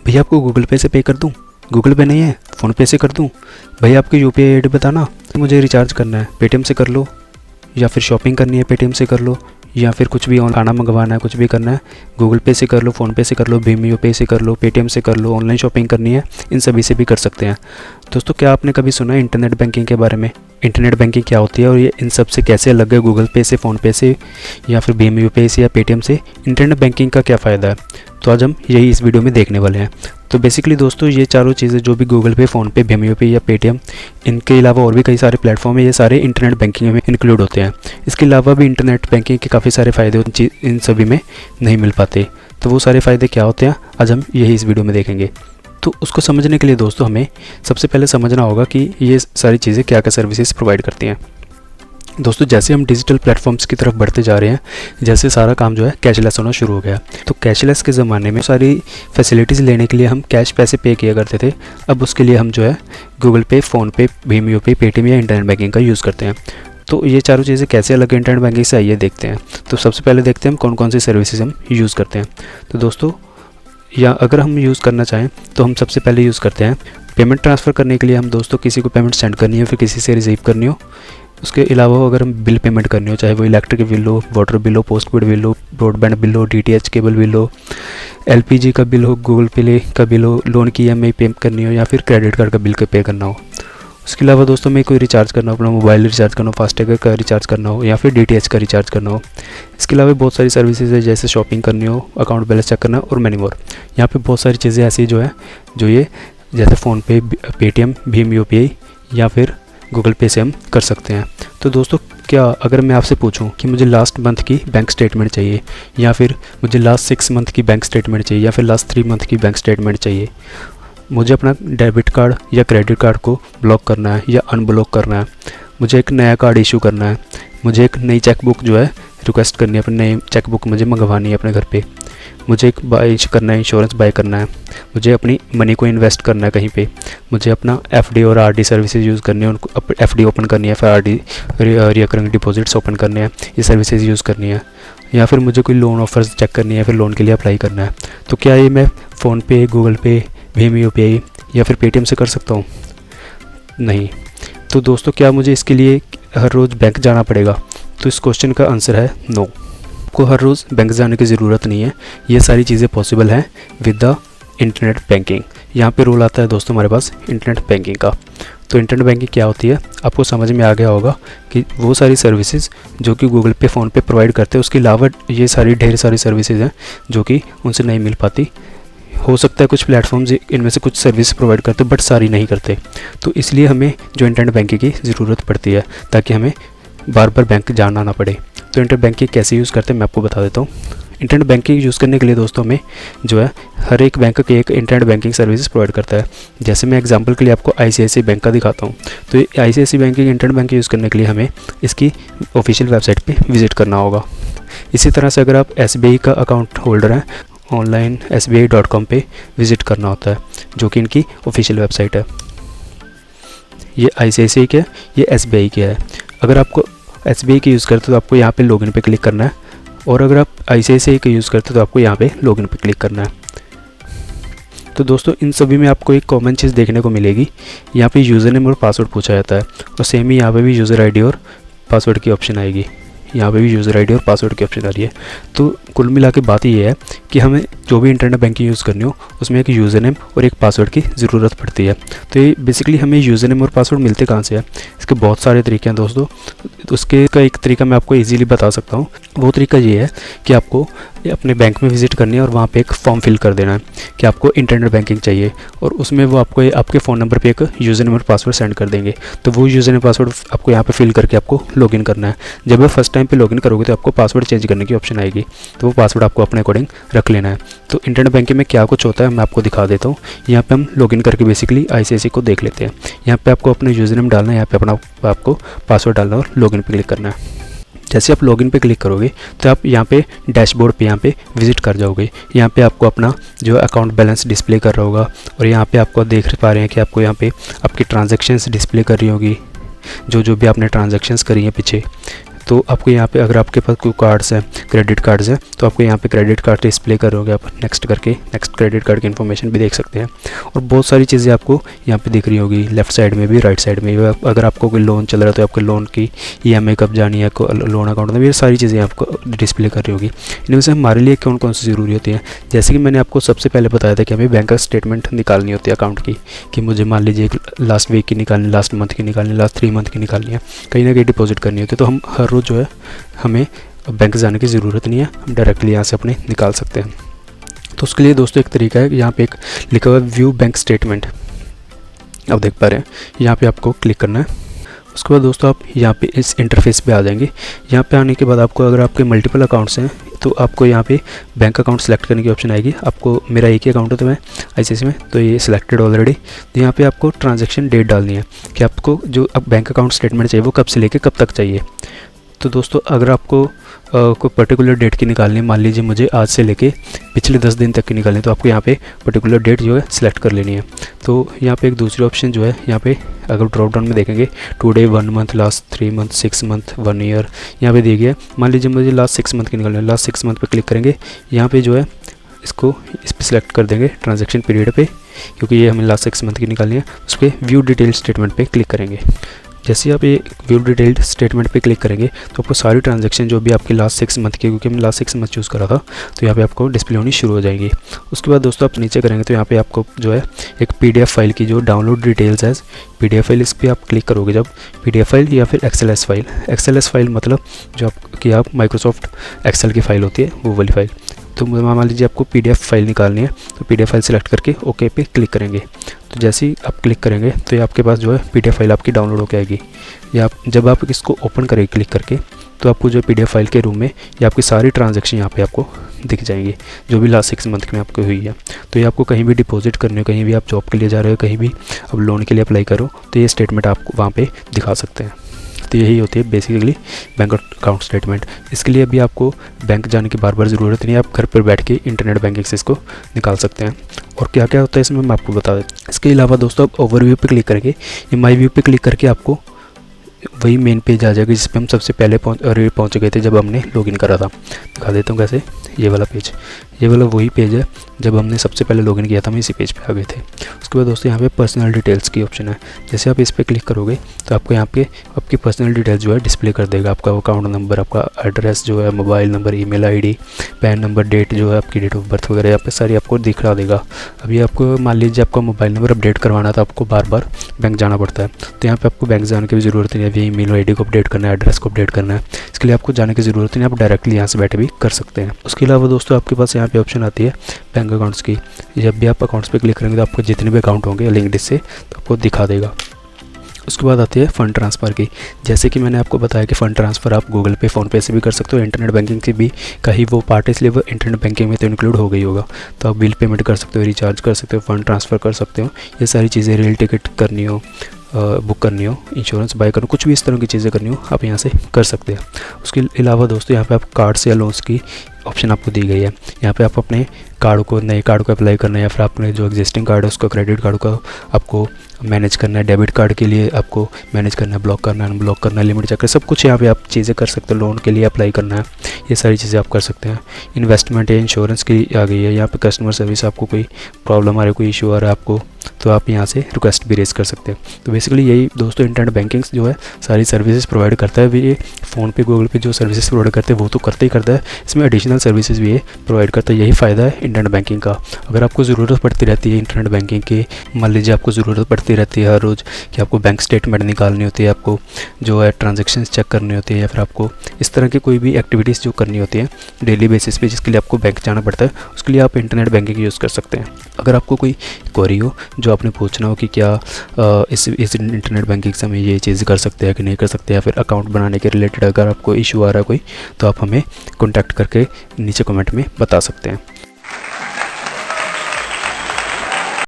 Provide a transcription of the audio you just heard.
भैया आपको गूगल पे से पे कर दूँ, गूगल पे नहीं है फ़ोन पे से कर दूँ, भैया आपकी यूपीआई आईडी बताना, मुझे रिचार्ज करना है पेटीएम से कर लो, या फिर शॉपिंग करनी है पेटीएम से कर लो, या फिर कुछ भी खाना मंगवाना है, कुछ भी करना है गूगल पे से कर लो, फ़ोन पे से कर लो, भीम यूपीआई से कर लो, पेटीएम से कर लो, ऑनलाइन शॉपिंग करनी है इन सभी से भी कर सकते हैं। दोस्तों क्या आपने कभी सुना है इंटरनेट बैंकिंग के बारे में? इंटरनेट बैंकिंग क्या होती है और ये इन सब से कैसे अलग है, गूगल पे से, फ़ोन पे से, या फिर भीम यूपीआई से या पेटीएम से? इंटरनेट बैंकिंग का क्या फ़ायदा है, तो आज हम यही इस वीडियो में देखने वाले हैं। तो बेसिकली दोस्तों ये चारों चीज़ें जो भी गूगल पे, फ़ोन पे, भीम यूपीआई या पेटीएम, इनके अलावा और भी कई सारे प्लेटफॉर्म है, ये सारे इंटरनेट बैंकिंग में इंक्लूड होते हैं। इसके अलावा भी इंटरनेट बैंकिंग के काफ़ी सारे फ़ायदे इन सभी में नहीं मिल पाते। तो वो सारे फ़ायदे क्या होते हैं आज हम यही इस वीडियो में देखेंगे। तो उसको समझने के लिए दोस्तों हमें सबसे पहले समझना होगा कि ये सारी चीज़ें क्या क्या सर्विसेज प्रोवाइड करती हैं। दोस्तों जैसे हम डिजिटल प्लेटफॉर्म्स की तरफ बढ़ते जा रहे हैं, जैसे सारा काम जो है कैशलेस होना शुरू हो गया। तो कैशलेस के ज़माने में सारी फैसिलिटीज़ लेने के लिए हम कैश पैसे पे किया करते थे। अब उसके लिए हम जो है गूगल पे, फ़ोन पे, भीम यूपीआई, पेटीएम या इंटरनेट बैंकिंग का यूज़ करते हैं। तो ये चारों चीज़ें कैसे अलग है इंटरनेट बैंकिंग से, आइए देखते हैं। तो सबसे पहले देखते हैं हम कौन कौन सी सर्विसेज हम यूज़ करते हैं। तो दोस्तों या अगर हम यूज़ करना चाहें तो हम सबसे पहले यूज़ करते हैं पेमेंट ट्रांसफ़र करने के लिए। हम दोस्तों किसी को पेमेंट सेंड करनी है, फिर किसी से रिसीव करनी हो। उसके अलावा अगर हम बिल पेमेंट करनी हो, चाहे वो इलेक्ट्रिक बिल हो, वाटर बिल हो, पोस्टपेड बिल हो, ब्रॉडबैंड बिल हो, डीटीएच केबल बिल हो, एलपीजी का बिल हो, गूगल पे का बिल हो, लोन की ईएमआई पे करनी हो, या फिर क्रेडिट कार्ड का बिल पे करना हो। उसके अलावा दोस्तों में कोई रिचार्ज करना हो, अपना मोबाइल रिचार्ज करना हो, फास्टैग का रिचार्ज करना हो, या फिर डीटीएच का रिचार्ज करना हो। इसके अलावा बहुत सारी सर्विसेज है, जैसे शॉपिंग करनी हो, अकाउंट बैलेंस चेक करना और मैनी मोर। यहाँ पे बहुत सारी चीज़ें ऐसी जो है जो ये जैसे फ़ोन पे, पेटीएम, भीम यूपीआई या फिर गूगल पे से हम कर सकते हैं। तो दोस्तों क्या अगर मैं आपसे पूछूं कि मुझे लास्ट मंथ की बैंक स्टेटमेंट चाहिए, या फिर मुझे लास्ट 6 मंथ की बैंक स्टेटमेंट चाहिए, या फिर लास्ट 3 मंथ की बैंक स्टेटमेंट चाहिए, मुझे अपना डेबिट कार्ड या क्रेडिट कार्ड को ब्लॉक करना है या अनब्लॉक करना है, मुझे एक नया कार्ड इशू करना है, मुझे एक नई चेकबुक जो है रिक्वेस्ट करनी है, अपनी नई चेकबुक मुझे मंगवानी है अपने घर पे, मुझे एक बाई करना है, इंश्योरेंस बाय करना है, मुझे अपनी मनी को इन्वेस्ट करना है कहीं पे, मुझे अपना एफडी और आरडी सर्विसेज यूज़ करनी है, उनको एफडी ओपन करनी है, फिर आरडी रिकरिंग डिपॉजिट्स ओपन करने हैं, ये सर्विसेज यूज़ करनी है, या फिर मुझे कोई लोन ऑफर्स चेक करनी है, फिर लोन के लिए अप्लाई करना है। तो क्या ये मैं फ़ोन पे, गूगल पे, भीम यूपीआई या फिर पेटीएम से कर सकता हूँ? नहीं। तो दोस्तों क्या मुझे इसके लिए हर रोज़ बैंक जाना पड़ेगा? तो इस क्वेश्चन का आंसर है नो। आपको हर रोज़ बैंक जाने की ज़रूरत नहीं है, ये सारी चीज़ें पॉसिबल हैं विद द इंटरनेट बैंकिंग। यहाँ पे रोल आता है दोस्तों हमारे पास इंटरनेट बैंकिंग का। तो इंटरनेट बैंकिंग क्या होती है आपको समझ में आ गया होगा कि वो सारी सर्विसेज जो कि गूगल पे, फ़ोन पे प्रोवाइड करते हैं, उसके अलावा ये सारी ढेर सारी सर्विसेज हैं जो कि उनसे नहीं मिल पाती। हो सकता है कुछ प्लेटफॉर्म्स इनमें से कुछ सर्विस प्रोवाइड करते बट सारी नहीं करते। तो इसलिए हमें जो इंटरनेट बैंकिंग की ज़रूरत पड़ती है ताकि हमें बार बार बैंक जाना ना पड़े। तो इंटरनेट बैंकिंग कैसे यूज़ करते हैं मैं आपको बता देता हूँ। इंटरनेट बैंकिंग यूज़ करने के लिए दोस्तों हमें जो है हर एक बैंक के एक इंटरनेट बैंकिंग सर्विसेज प्रोवाइड करता है। जैसे मैं एग्जांपल के लिए आपको आईसीआईसीआई बैंक का दिखाता हूँ। तो ये आईसीआईसीआई बैंक की इंटरनेट बैंकिंग यूज़ करने के लिए हमें इसकी ऑफिशियल वेबसाइट पर विजिट करना होगा। इसी तरह से अगर आप एसबीआई का अकाउंट होल्डर हैं, ऑनलाइन sbi.com पे विज़िट करना होता है, जो कि इनकी ऑफिशियल वेबसाइट है। ये आईसीआईसीआई की है, ये एसबीआई की है। अगर आपको एसबीआई की यूज़ करते हो तो आपको यहाँ पे लॉगिन पे क्लिक करना है, और अगर आप आईसीआईसीआई का यूज़ करते हो तो आपको यहाँ पे लॉगिन पे क्लिक करना है। तो दोस्तों इन सभी में आपको एक कॉमन चीज़ देखने को मिलेगी, यहाँ पे यूज़र नेम और पासवर्ड पूछा जाता है, और सेम ही यहाँ पे भी यूज़र आईडी और पासवर्ड की ऑप्शन आएगी। यहाँ पे भी यूज़र आईडी और पासवर्ड की ऑप्शन आ रही है। तो कुल मिला के बात ये है कि हमें जो भी इंटरनेट बैंकिंग यूज़ करनी हो उसमें एक यूज़र नेम और एक पासवर्ड की ज़रूरत पड़ती है। तो ये बेसिकली हमें यूज़र नेम और पासवर्ड मिलते कहाँ से है? इसके बहुत सारे तरीके हैं दोस्तों। उसके का एक तरीका मैं आपको ईजीली बता सकता हूँ। वो तरीका ये है कि आपको अपने बैंक में विज़िट करनी है और वहाँ पे एक फॉर्म फिल कर देना है कि आपको इंटरनेट बैंकिंग चाहिए, और उसमें वो आपको आपके फ़ोन नंबर पे एक यूज़र नेम और पासवर्ड सेंड कर देंगे। तो वो यूज़र नेम पासवर्ड आपको यहाँ पे फिल करके आपको लॉगिन करना है। जब आप फर्स्ट टाइम पे लॉगिन करोगे तो आपको पासवर्ड चेंज करने की ऑप्शन आएगी, तो वो पासवर्ड आपको अपने अकॉर्डिंग रख लेना है। तो इंटरनेट बैंकिंग में क्या कुछ होता है मैं आपको दिखा देता हूँ। यहाँ पे हम लॉगिन करके बेसिकली आईसीआईसीआई को देख लेते हैं। यहाँ पे आपको अपना यूज़र नेम डालना है, यहाँ पे अपना आपको पासवर्ड डालना है और लॉगिन पे क्लिक करना है। जैसे आप लॉगिन पे क्लिक करोगे तो आप यहाँ पे डैशबोर्ड पे यहाँ पे विजिट कर जाओगे। यहाँ पे आपको अपना जो अकाउंट बैलेंस डिस्प्ले कर रहा होगा, और यहाँ पे आपको देख पा रहे हैं कि आपको यहाँ पे आपकी ट्रांजैक्शंस डिस्प्ले कर रही होगी, जो भी आपने ट्रांजैक्शंस करी हैं पीछे। तो आपको यहाँ पे अगर आपके पास कोई कार्ड्स हैं, क्रेडिट कार्ड्स हैं, तो आपको यहाँ पे क्रेडिट कार्ड डिस्प्ले करोगे आप नेक्स्ट करके, नेक्स्ट क्रेडिट कार्ड की इन्फॉर्मेशन भी देख सकते हैं। और बहुत सारी चीज़ें आपको यहाँ पे दिख रही होगी, लेफ्ट साइड में भी राइट साइड में भी। अगर आपको कोई लोन चल रहा है तो आपके लोन की EMI कब जानी है, लोन अकाउंट में, ये सारी चीज़ें आपको डिस्प्ले कर रही होगी। इनमें से हमारे लिए कौन कौन सी ज़रूरी होती है, जैसे कि मैंने आपको सबसे पहले बताया था कि हमें बैंक का स्टेटमेंट निकालनी होती है अकाउंट की, कि मुझे मान लीजिए लास्ट वीक की निकालनी, लास्ट मंथ की निकालनी, लास्ट 3 मंथ की निकालनी है, कहीं ना कहीं डिपॉजिट करनी होती है। तो हम हर रोज़ जो है हमें बैंक जाने की ज़रूरत नहीं है, हम डायरेक्टली यहाँ से अपने निकाल सकते हैं। तो उसके लिए दोस्तों एक तरीका है, यहाँ पे एक लिखा हुआ है व्यू बैंक स्टेटमेंट, आप देख पा रहे हैं, यहाँ पे आपको क्लिक करना है। उसके बाद दोस्तों आप यहाँ पे इस इंटरफेस पे आ जाएंगे। यहाँ पे आने के बाद आपको, अगर आपके मल्टीपल अकाउंट्स हैं तो आपको यहाँ पे बैंक अकाउंट सेलेक्ट करने की ऑप्शन आएगी। आपको, मेरा एक ही अकाउंट है तो मैं ICICI में, तो ये सिलेक्टेड ऑलरेडी। तो यहाँ पे आपको ट्रांजैक्शन डेट डालनी है कि आपको जो अब बैंक अकाउंट स्टेटमेंट चाहिए वो कब से लेके कब तक चाहिए। तो दोस्तों अगर आपको कोई पर्टिकुलर डेट की निकालनी है, मान लीजिए मुझे आज से लेके पिछले 10 दिन तक की निकालनी है, तो आपको यहाँ पे पर्टिकुलर डेट जो है सिलेक्ट कर लेनी है। तो यहाँ पे एक दूसरी ऑप्शन जो है, यहाँ पे अगर ड्रॉप डाउन में देखेंगे, today, 1 month, last 3 month, 6 month, 1 year, यहाँ पे दी गया है। मान लीजिए मुझे लास्ट 6 मंथ की निकालनी है, लास्ट 6 मंथ पे क्लिक करेंगे। यहाँ पे जो है इस पर सिलेक्ट कर देंगे ट्रांजेक्शन पीरियड पे, क्योंकि ये हमें लास्ट 6 मंथ की निकालनी है। उस पर व्यू डिटेल स्टेटमेंट पे क्लिक करेंगे। जैसे आप ये व्यू डिटेल्ड स्टेटमेंट पे क्लिक करेंगे तो आपको सारी ट्रांजैक्शन जो भी आपकी लास्ट 6 मंथ की, क्योंकि हमने लास्ट 6 मंथ चूज़ करा था, तो यहाँ पे आपको डिस्प्ले होनी शुरू हो जाएगी। उसके बाद दोस्तों आप नीचे करेंगे तो यहाँ पे आपको जो है एक PDF फाइल की जो डाउनलोड डिटेल्स है, PDF फाइल, इस पर आप क्लिक करोगे जब, PDF फाइल या फिर XLS फाइल। XLS फाइल मतलब जो आपकी आप माइक्रोसॉफ्ट एक्सेल की फ़ाइल होती है वो वाली फाइल। तो मान लीजिए आपको PDF फाइल निकालनी है, तो PDF फाइल सेलेक्ट करके ओके पे क्लिक करेंगे। तो जैसे ही आप क्लिक करेंगे तो ये आपके पास जो है PDF फाइल आपकी डाउनलोड होकर आएगी। या जब आप इसको ओपन करेंगे क्लिक करके, तो आपको जो PDF फाइल के रूम में ये आपकी सारी ट्रांजैक्शन यहाँ पे आपको दिख जाएंगी, जो भी लास्ट 6 मंथ में आपको हुई है। तो ये आपको कहीं भी डिपॉजिट करने हो, कहीं भी आप जॉब के लिए जा रहे हो, कहीं भी अब लोन के लिए अप्लाई करो, तो ये स्टेटमेंट आपको वहाँ पर दिखा सकते हैं। तो यही होती है बेसिकली बैंक अकाउंट स्टेटमेंट। इसके लिए अभी आपको बैंक जाने की बार बार ज़रूरत नहीं है, आप घर पर बैठ के इंटरनेट बैंकिंग से इसको निकाल सकते हैं। और क्या क्या होता है इसमें मैं आपको बता देता हूँ। इसके अलावा दोस्तों आप ओवरव्यू पे क्लिक करेंगे, ये माई व्यू पे क्लिक करके आपको वही मेन पेज आ जाएगा जिस पे हम सबसे पहले पहुँच गए थे जब हमने लॉगिन करा था। दिखा देता हूँ कैसे, ये वाला पेज, ये वाला वही पेज है जब हमने सबसे पहले लॉगिन किया था, हम इसी पेज पे आ गए थे। उसके बाद दोस्तों यहाँ पे पर्सनल डिटेल्स की ऑप्शन है। जैसे आप इस पर क्लिक करोगे तो आपको यहाँ पे आपकी पर्सनल डिटेल्स जो है डिस्प्ले कर देगा। आपका अकाउंट नंबर, आपका एड्रेस जो है, mobile number, email ID, PAN number, date जो है आपकी, डेट ऑफ बर्थ वगैरह यहाँ पे सारी आपको दिखा देगा। अभी आपको मान लीजिए आपका मोबाइल नंबर अपडेट करवाना था, आपको बार बार बैंक जाना पड़ता है, तो यहाँ पर आपको बैंक जाने की भी ज़रूरत नहीं है। अभी ईमेल ID को अपडेट करना है, एड्रेस को अपडेट करना है, इसके लिए आपको जाने की ज़रूरत नहीं है, आप डायरेक्टली यहाँ से बैठे भी कर सकते हैं। उसके अलावा दोस्तों आपके पास यहाँ पे ऑप्शन आती है बैंक अकाउंट्स की। जब भी आप अकाउंट्स पे क्लिक करेंगे तो आपको जितने भी अकाउंट होंगे लिंक्ड इससे, तो आपको दिखा देगा। उसके बाद आती है फ़ंड ट्रांसफ़र की। जैसे कि मैंने आपको बताया कि फ़ंड ट्रांसफ़र आप गूगल पे, फ़ोन पे से भी कर सकते हो, इंटरनेट बैंकिंग से भी का ही वो पार्ट है, इसलिए वो इंटरनेट बैंकिंग में तो इंक्लूड हो गई होगा। तो आप बिल पेमेंट कर सकते हो, रिचार्ज कर सकते हो, फ़ंड ट्रांसफ़र कर सकते हो, ये सारी चीज़ें, रेल टिकट करनी हो, बुक करनी हो, इंश्योरेंस बाय करना, कुछ भी इस तरह की चीज़ें करनी हो आप यहाँ से कर सकते हैं। उसके अलावा दोस्तों यहाँ पे आप कार्ड्स या लोन्स की ऑप्शन आपको दी गई है। यहाँ पे आप अपने कार्ड को, नए कार्ड को अप्लाई करना है, या फिर आपने जो एग्जिस्टिंग कार्ड है उसका, क्रेडिट कार्ड का आपको मैनेज करना है, डेबिट कार्ड के लिए आपको मैनेज करना है, ब्लॉक करना है, अनब्लॉक करना है, लिमिट चेक कर, सब कुछ यहाँ पे आप चीज़ें कर सकते हो। लोन के लिए अप्लाई करना है, ये सारी चीज़ें आप कर सकते हैं। इन्वेस्टमेंट या इंश्योरेंस की आ गई है। यहाँ पे कस्टमर सर्विस, आपको कोई प्रॉब्लम आ रही है, कोई इशू आ रहा है आपको, तो आप यहाँ से रिक्वेस्ट भी रेज कर सकते हैं। तो बेसिकली यही दोस्तों इंटरनेट बैंकिंग जो है सारी सर्विसेज प्रोवाइड करता है। ये फ़ोन पे, गूगल पे जो सर्विसेज प्रोवाइड करते हैं वो तो करते ही करता है, इसमें एडिशनल सर्विसेज भी ये प्रोवाइड करता है। यही फ़ायदा है इंटरनेट बैंकिंग का। अगर आपको ज़रूरत पड़ती रहती है इंटरनेट बैंकिंग की, मान लीजिए आपको ज़रूरत पड़ती रहती है हर रोज़ कि आपको बैंक स्टेटमेंट निकालनी होती है, आपको जो है ट्रांजेक्शन चेक करनी होती है, या फिर आपको इस तरह की कोई भी एक्टिविटीज़ जो करनी होती है डेली बेसिस पे, जिसके लिए आपको बैंक जाना पड़ता है, उसके लिए आप इंटरनेट बैंकिंग यूज़ कर सकते हैं। अगर आपको कोई क्वेरी हो जो आपने पूछना हो कि क्या इस इंटरनेट बैंकिंग से हमें ये चीज़ कर सकते हैं कि नहीं कर सकते, या फिर अकाउंट बनाने के रिलेटेड अगर आपको इशू आ रहा है कोई, तो आप हमें कॉन्टैक्ट करके नीचे कमेंट में बता सकते हैं।